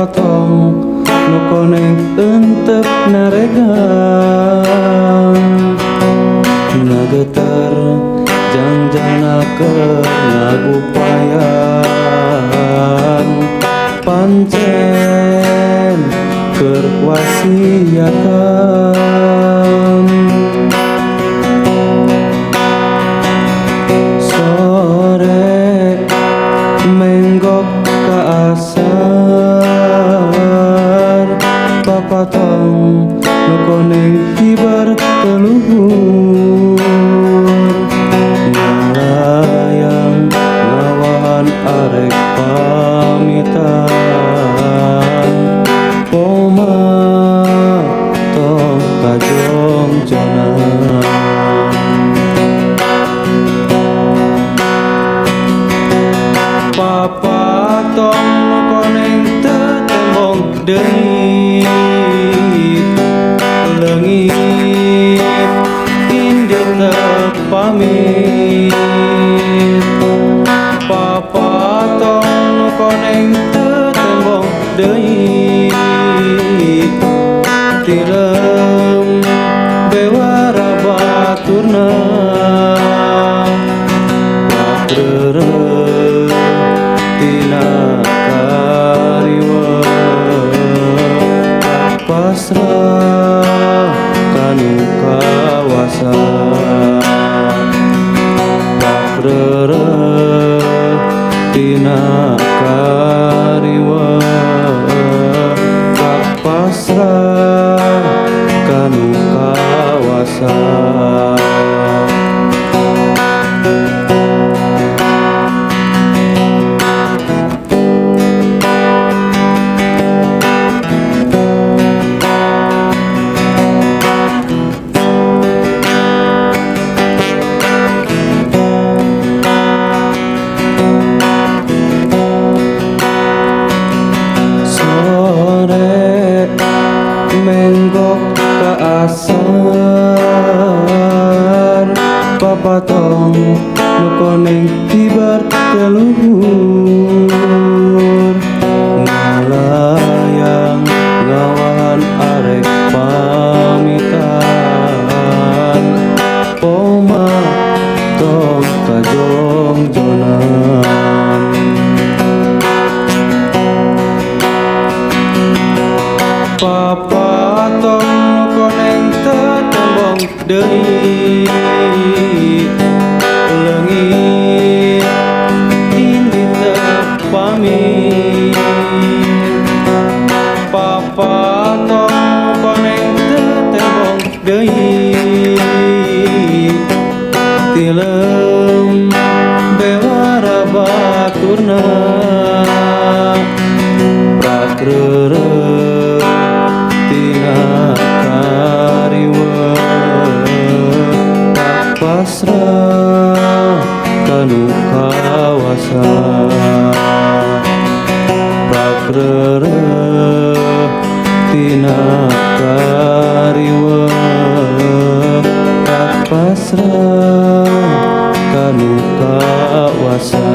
papatong nukoneng entep naregang nagetar jangjanakeun ngagupayan pancen keur wasiatan sore menggok ka asar papatong nukoneng hibar teluhur ngalayang ngawahan arek pamitan poma tong kajong jonan papatong nukoneng tetembong deui leungit indit tepamit papatong nukoneng tetembong deui tilem bewara baturna patreureut tina kariweuh pasrah kanu kawasa patreureut tina kariweuh pasrah kanu kawasa menggok ka asar papatong nukoneng hibar teluhur ngalayang ngawahan arek pamitan poma tong kajong jonan papatong nukoneng tetembong deui leungit indit tepamit papatong nukoneng tetembong deui tilem bewara baturna pratreureut tina kariweuh pasrah kanu kawasa pratreureut tina kariweuh pasrah kanu kawasa